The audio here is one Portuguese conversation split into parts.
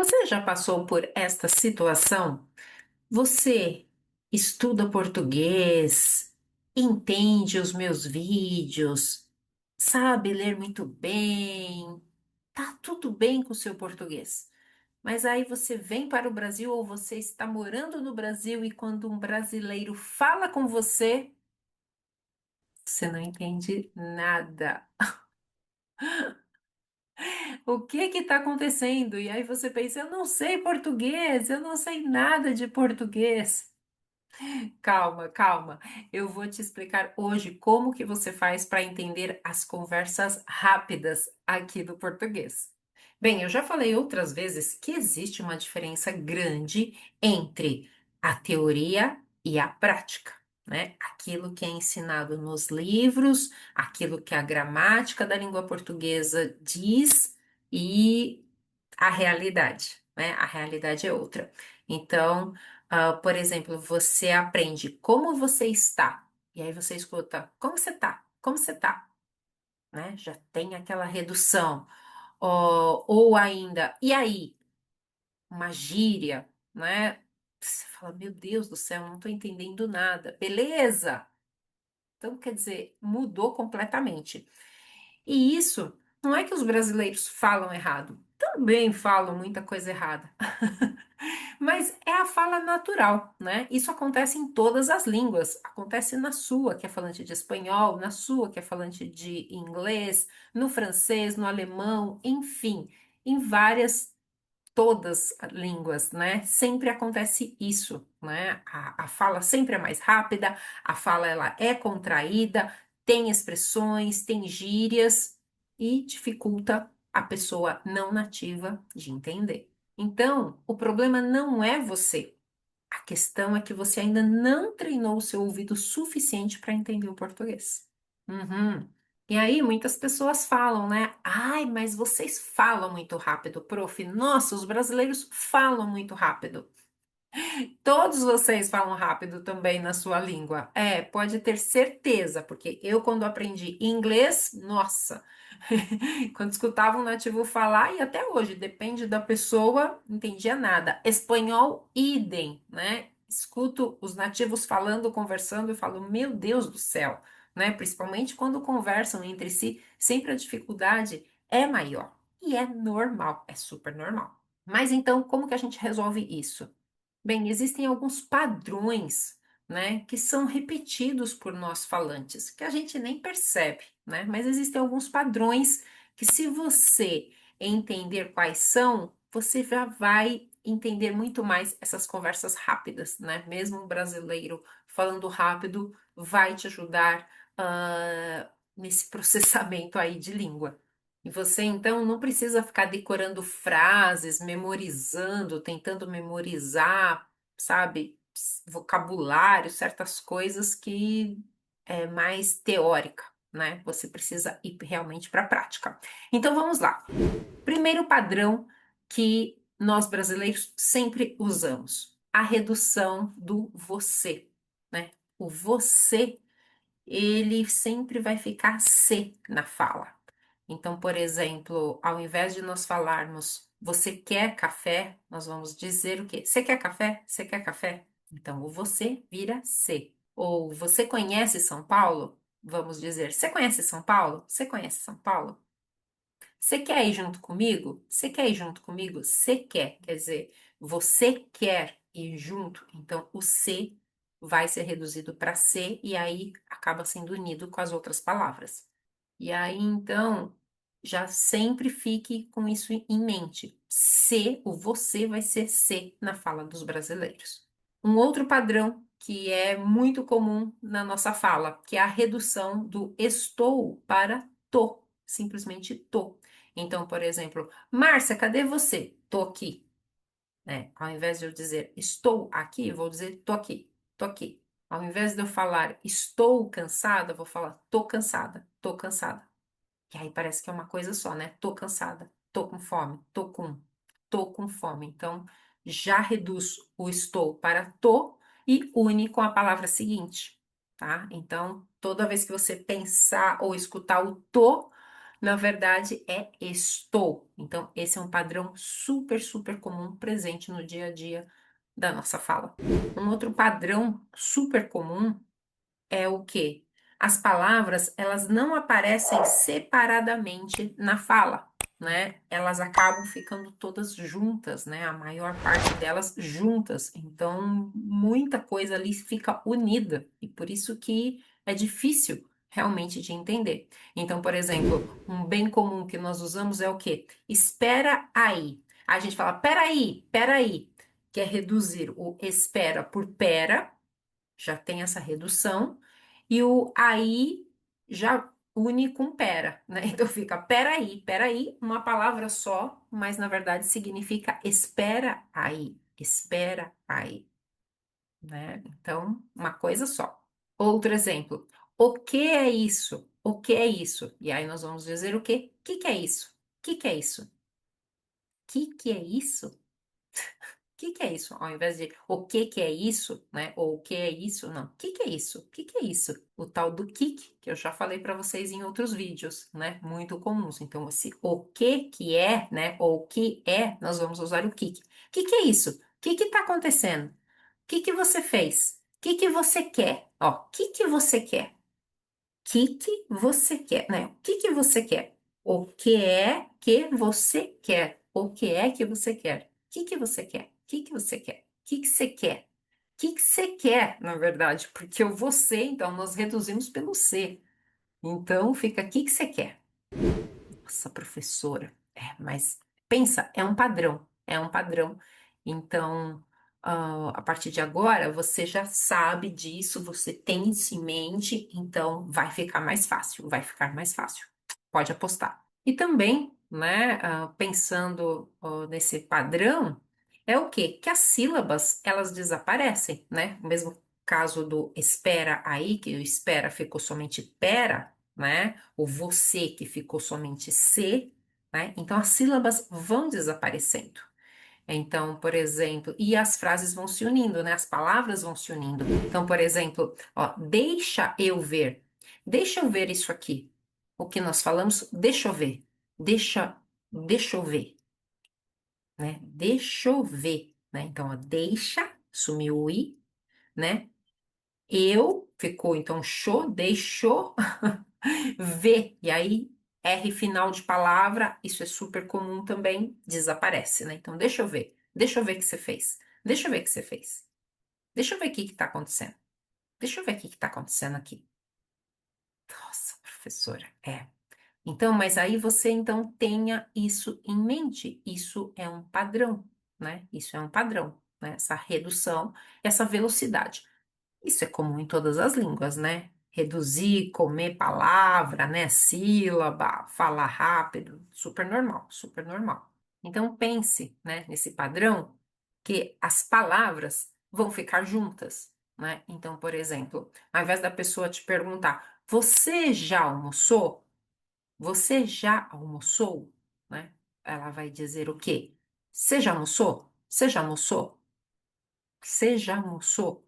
Você já passou por esta situação? Você estuda português, entende os meus vídeos, sabe ler muito bem, tá tudo bem com o seu português. Mas aí você vem para o Brasil ou você está morando no Brasil e quando um brasileiro fala com você, você não entende nada. O que que está acontecendo? E aí você pensa, eu não sei português, eu não sei nada de português. Calma, calma. Eu vou te explicar hoje como que você faz para entender as conversas rápidas aqui do português. Bem, eu já falei outras vezes que existe uma diferença grande entre a teoria e a prática, né? Aquilo que é ensinado nos livros, aquilo que a gramática da língua portuguesa diz e a realidade, né? A realidade é outra. Então, por exemplo, você aprende como você está, e aí você escuta como você tá, como você tá, né? Já tem aquela redução. Ou ainda, e aí? Uma gíria, né? Você fala, meu Deus do céu, não estou entendendo nada. Beleza? Então, quer dizer, mudou completamente. E isso não é que os brasileiros falam errado, também falam muita coisa errada. Mas é a fala natural, né? Isso acontece em todas as línguas. Acontece na sua, que é falante de espanhol, na sua, que é falante de inglês, no francês, no alemão, enfim, em várias, todas as línguas, né? Sempre acontece isso, né? A fala sempre é mais rápida, a fala ela é contraída, tem expressões, tem gírias e dificulta a pessoa não nativa de entender. Então, o problema não é você. A questão é que você ainda não treinou o seu ouvido suficiente para entender o português. Uhum. E aí, muitas pessoas falam, né? Ai, mas vocês falam muito rápido, prof. Nossa, os brasileiros falam muito rápido. Todos vocês falam rápido também na sua língua. É, pode ter certeza, porque eu, quando aprendi inglês, nossa, quando escutava um nativo falar, e até hoje, depende da pessoa, não entendia nada. Espanhol, idem, né? Escuto os nativos falando, conversando, e falo, meu Deus do céu, né? Principalmente quando conversam entre si, sempre a dificuldade é maior. E é normal, é super normal. Mas então, como que a gente resolve isso? Bem, existem alguns padrões, né, que são repetidos por nós falantes, que a gente nem percebe, né? Mas existem alguns padrões que, se você entender quais são, você já vai entender muito mais essas conversas rápidas, né? Mesmo um brasileiro falando rápido vai te ajudar, nesse processamento aí de língua. E você, então, não precisa ficar decorando frases, memorizando, tentando memorizar, sabe, vocabulário, certas coisas que é mais teórica, né? Você precisa ir realmente para a prática. Então, vamos lá. Primeiro padrão que nós brasileiros sempre usamos, a redução do você, né? O você, ele sempre vai ficar se na fala. Então, por exemplo, ao invés de nós falarmos você quer café, nós vamos dizer o quê? Você quer café? Você quer café? Então, o você vira se. Ou você conhece São Paulo? Vamos dizer, você conhece São Paulo? Você conhece São Paulo? Você quer ir junto comigo? Você quer ir junto comigo? Você quer, quer dizer, você quer ir junto, então o se vai ser reduzido para se e aí acaba sendo unido com as outras palavras. E aí, então, já sempre fique com isso em mente. Se, o você vai ser se na fala dos brasileiros. Um outro padrão que é muito comum na nossa fala, que é a redução do estou para tô, simplesmente tô. Então, por exemplo, Márcia, cadê você? Tô aqui, né? Ao invés de eu dizer estou aqui, eu vou dizer tô aqui, tô aqui. Ao invés de eu falar estou cansada, eu vou falar tô cansada, tô cansada. E aí parece que é uma coisa só, né? Tô cansada, tô com fome, tô com fome. Então, já reduz o estou para tô e une com a palavra seguinte, tá? Então, toda vez que você pensar ou escutar o tô, Na verdade, é estou. Então, esse é um padrão super, super comum presente no dia a dia da nossa fala. Um outro padrão super comum é o quê? As palavras, elas não aparecem separadamente na fala, né? Elas acabam ficando todas juntas, né? A maior parte delas juntas. Então, muita coisa ali fica unida e por isso que é difícil realmente de entender. Então, por exemplo, um bem comum que nós usamos é o quê? Espera aí. A gente fala, peraí, peraí, que é reduzir o espera por pera, já tem essa redução, e o aí já une com pera, né? Então fica peraí, uma palavra só, mas na verdade significa espera aí, né? Então, uma coisa só. Outro exemplo, o que é isso? O que é isso? E aí nós vamos dizer o quê? O que que é isso? O que que é isso? O que é isso? Que é isso? Ao invés de o que é isso, né? Ou o que é isso, não. O que é isso? O que é isso? O tal do que eu já falei para vocês em outros vídeos, né? Muito comuns. Então, esse o que é, né? Ou o que é, nós vamos usar o que. O que é isso? O que está acontecendo? O que você fez? O que você quer? Ó, o que você quer? Que você quer, né? O que você quer? O que é que você quer? O que é que você quer? O que você quer? O que você quer? O que você quer? O que você quer, na verdade? Porque o você, então, nós reduzimos pelo C. Então, fica o que você quer? Nossa, professora. É, mas pensa, é um padrão. É um padrão. Então, a partir de agora, você já sabe disso, você tem isso em mente, então vai ficar mais fácil, vai ficar mais fácil. Pode apostar. E também, né, pensando, nesse padrão, é o quê? Que as sílabas, elas desaparecem, né? O mesmo caso do espera aí, que o espera ficou somente pera, né? O você que ficou somente se, né? Então as sílabas vão desaparecendo. Então, por exemplo, e as frases vão se unindo, né? As palavras vão se unindo. Então, por exemplo, ó, deixa eu ver. Deixa eu ver isso aqui. O que nós falamos, deixa eu ver. Deixa eu ver, né? Deixa eu ver, né? Então, ó, deixa, sumiu o i, né? Eu, ficou então show, deixou ver. E aí, R final de palavra, isso é super comum também, desaparece, né? Então, deixa eu ver. Deixa eu ver o que você fez. Deixa eu ver o que você fez. Deixa eu ver o que está acontecendo. Deixa eu ver o que está acontecendo aqui. Nossa, professora, é. Então, mas aí você então tenha isso em mente. Isso é um padrão, né? Isso é um padrão, né? Essa redução, essa velocidade. Isso é comum em todas as línguas, né? Reduzir, comer palavra, né? Sílaba, falar rápido, super normal, super normal. Então pense, né, nesse padrão que as palavras vão ficar juntas, né? Então, por exemplo, ao invés da pessoa te perguntar, você já almoçou? Você já almoçou? Né? Ela vai dizer o quê? Você já almoçou? Você já almoçou? Você já almoçou?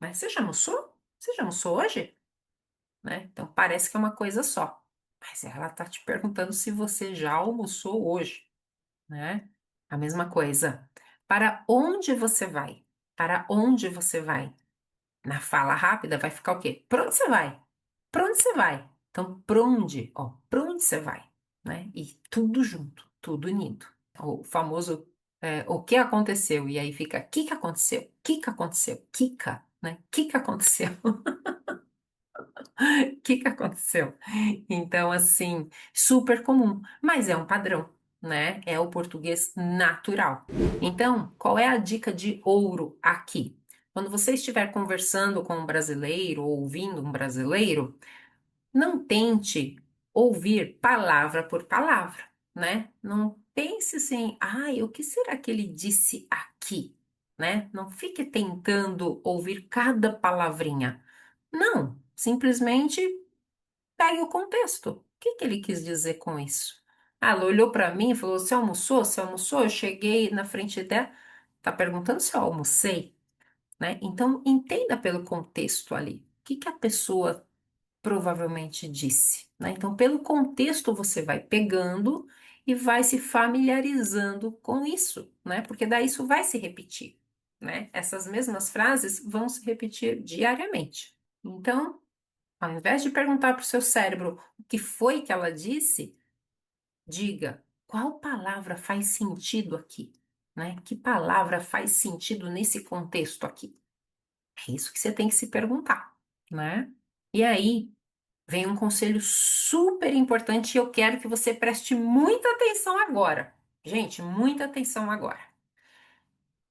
Né? Você já almoçou? Você já almoçou hoje? Né? Então parece que é uma coisa só. Mas ela tá te perguntando se você já almoçou hoje, né? A mesma coisa. Para onde você vai? Para onde você vai? Na fala rápida vai ficar o quê? Para onde você vai? Para onde você vai? Então, para onde? Ó, para onde você vai? Né? E tudo junto, tudo unido. O famoso o que aconteceu? E aí fica, o que que aconteceu? O que que aconteceu? Kika, né? O que que aconteceu? O que que aconteceu? Então, assim, super comum, mas é um padrão, né? É o português natural. Então, qual é a dica de ouro aqui? Quando você estiver conversando com um brasileiro ou ouvindo um brasileiro, não tente ouvir palavra por palavra, né? Não pense assim, ai, o que será que ele disse aqui, né? Não fique tentando ouvir cada palavrinha. Não, simplesmente pegue o contexto. O que que ele quis dizer com isso? Ah, ela olhou para mim e falou: Você almoçou? Você almoçou? Eu cheguei na frente dela. Tá perguntando se eu almocei, né? Então, entenda pelo contexto ali. O que que a pessoa provavelmente disse, né? Então, pelo contexto, você vai pegando e vai se familiarizando com isso, né? Porque daí isso vai se repetir, né? Essas mesmas frases vão se repetir diariamente. Então, ao invés de perguntar para o seu cérebro o que foi que ela disse, diga qual palavra faz sentido aqui, né? Que palavra faz sentido nesse contexto aqui? É isso que você tem que se perguntar, né? E aí vem um conselho super importante e eu quero que você preste muita atenção agora. Gente, muita atenção agora.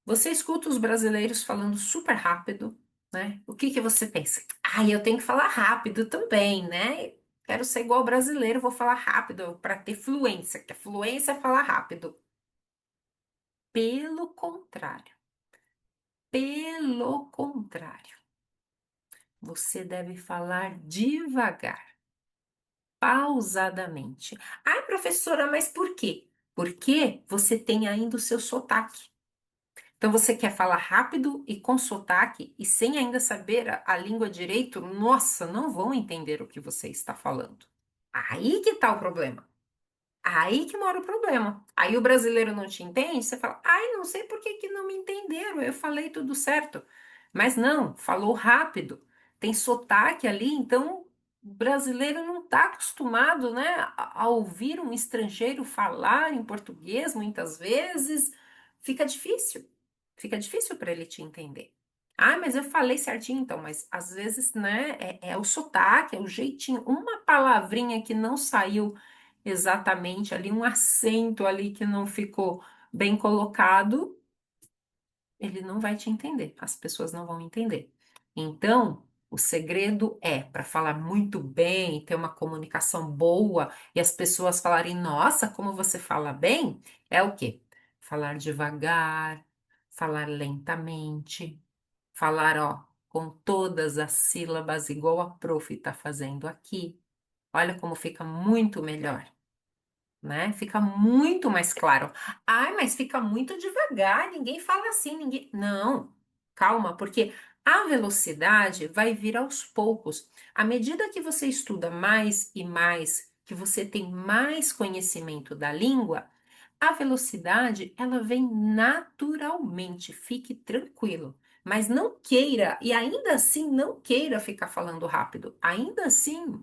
Você escuta os brasileiros falando super rápido, né? O que que você pensa? Ah, eu tenho que falar rápido também, né? Quero ser igual ao brasileiro, vou falar rápido para ter fluência, que a fluência é falar rápido. Pelo contrário, pelo contrário, você deve falar devagar, pausadamente. Ai, professora, mas por quê? Porque você tem ainda o seu sotaque. Então, você quer falar rápido e com sotaque e sem ainda saber a língua direito? Nossa, não vão entender o que você está falando. Aí que está o problema. Aí que mora o problema. Aí o brasileiro não te entende, você fala, ai, não sei por que que não me entenderam, eu falei tudo certo. Mas não, falou rápido, tem sotaque ali, então o brasileiro não está acostumado, né, a ouvir um estrangeiro falar em português muitas vezes, fica fica difícil para ele te entender. Ah, mas eu falei certinho então, mas às vezes, né, é o sotaque, é o jeitinho, uma palavrinha que não saiu exatamente ali, um acento ali que não ficou bem colocado, ele não vai te entender, as pessoas não vão entender. Então, o segredo é para falar muito bem, ter uma comunicação boa e as pessoas falarem, nossa, como você fala bem, é o quê? Falar devagar, falar lentamente, falar, ó, com todas as sílabas, igual a prof está fazendo aqui. Olha como fica muito melhor, né? Fica muito mais claro. Ai, mas fica muito devagar, ninguém fala assim, ninguém. Não, calma, porque a velocidade vai vir aos poucos. À medida que você estuda mais e mais, que você tem mais conhecimento da língua, a velocidade ela vem naturalmente, fique tranquilo. Mas não queira, e ainda assim não queira ficar falando rápido. Ainda assim,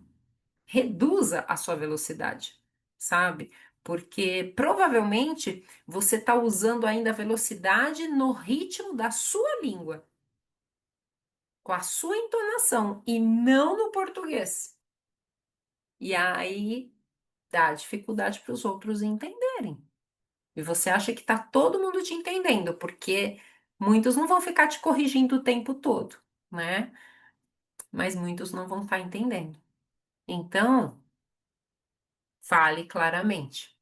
reduza a sua velocidade, sabe? Porque provavelmente você está usando ainda a velocidade no ritmo da sua língua, com a sua entonação e não no português. E aí dá dificuldade para os outros entenderem. E você acha que está todo mundo te entendendo, porque muitos não vão ficar te corrigindo o tempo todo, né? Mas muitos não vão estar entendendo. Então, fale claramente.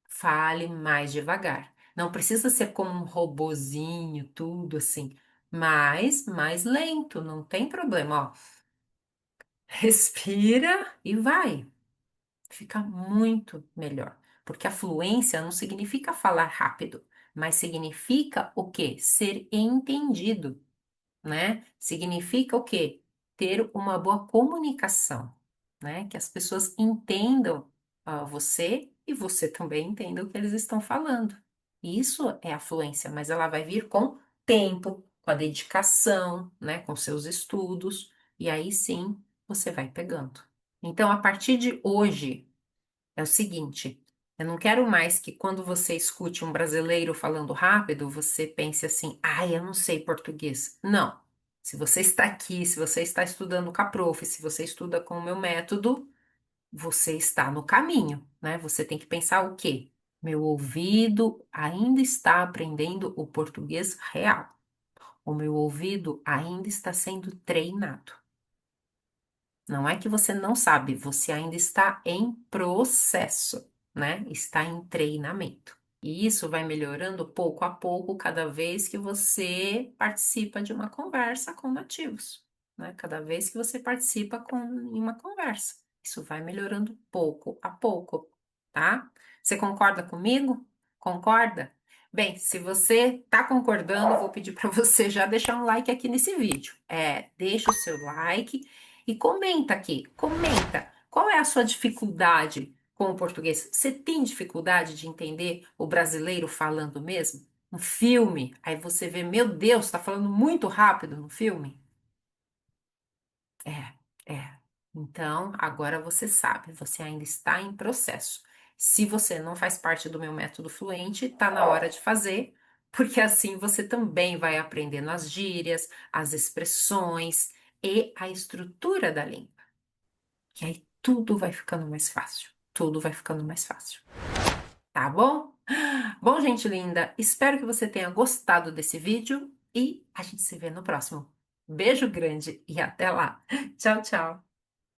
Fale mais devagar. Não precisa ser como um robozinho, tudo assim, mas mais lento, não tem problema, ó. Respira e vai. Fica muito melhor. Porque a fluência não significa falar rápido, mas significa o quê? Ser entendido, né? Significa o quê? Ter uma boa comunicação, né? Que as pessoas entendam você e você também entenda o que eles estão falando. Isso é a fluência, mas ela vai vir com tempo, com a dedicação, né? Com seus estudos, e aí sim você vai pegando. Então, a partir de hoje, é o seguinte, eu não quero mais que quando você escute um brasileiro falando rápido, você pense assim, ai, eu não sei português. Não. Se você está aqui, se você está estudando com a prof, se você estuda com o meu método, você está no caminho, né? Você tem que pensar o quê? Meu ouvido ainda está aprendendo o português real. O meu ouvido ainda está sendo treinado. Não é que você não sabe, você ainda está em processo, né? Está em treinamento. E isso vai melhorando pouco a pouco, cada vez que você participa de uma conversa com nativos, né? Cada vez que você participa em uma conversa. Isso vai melhorando pouco a pouco, tá? Você concorda comigo? Concorda? Bem, se você está concordando, vou pedir para você já deixar um like aqui nesse vídeo. Deixa o seu like. E comenta aqui, comenta. Qual é a sua dificuldade com o português? Você tem dificuldade de entender o brasileiro falando mesmo? Um filme, aí você vê, meu Deus, está falando muito rápido no filme? É. Então, agora você sabe, você ainda está em processo. Se você não faz parte do meu método fluente, está na hora de fazer, porque assim você também vai aprendendo as gírias, as expressões e a estrutura da língua. E aí tudo vai ficando mais fácil. Tudo vai ficando mais fácil. Tá bom? Bom, gente linda, espero que você tenha gostado desse vídeo e a gente se vê no próximo. Beijo grande e até lá. Tchau, tchau.